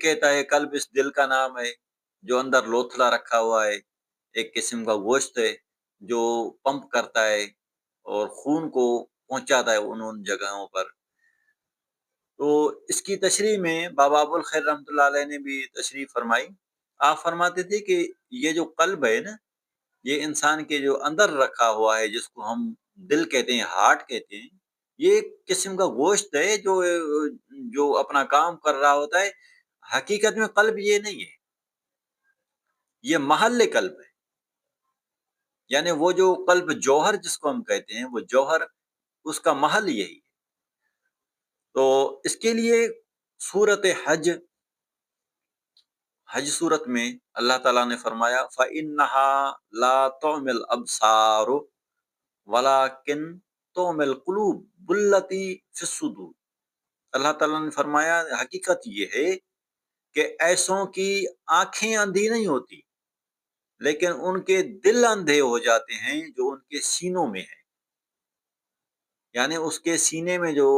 کہتا ہے قلب اس دل کا نام ہے جو اندر لوتھڑا رکھا ہوا ہے، ایک قسم کا گوشت ہے جو پمپ کرتا ہے اور خون کو پہنچاتا ہے ان جگہوں پر۔ تو اس کی تشریح میں بابا ابوالخیر رحمۃ اللہ علیہ نے بھی تشریح فرمائی۔ آپ فرماتے تھے کہ یہ جو قلب ہے نا، یہ انسان کے جو اندر رکھا ہوا ہے، جس کو ہم دل کہتے ہیں، ہارٹ کہتے ہیں، یہ ایک قسم کا گوشت ہے جو اپنا کام کر رہا ہوتا ہے۔ حقیقت میں قلب یہ نہیں ہے، یہ محل قلب ہے، یعنی وہ جو قلب جوہر جس کو ہم کہتے ہیں، وہ جوہر اس کا محل یہی ہے۔ تو اس کے لیے سورت حج سورت میں اللہ تعالیٰ نے فرمایا فَإِنَّهَا لَا تُعْمِي الْأَبْصَارُ وَلَكِنْ تُعْمِي الْقُلُوبُ الَّتِي فِي الصُّدُورِ۔ اللہ تعالیٰ نے فرمایا حقیقت یہ ہے کہ ایسوں کی آنکھیں اندھی نہیں ہوتی، لیکن ان کے دل اندھے ہو جاتے ہیں جو ان کے سینوں میں ہے۔ یعنی اس کے سینے میں جو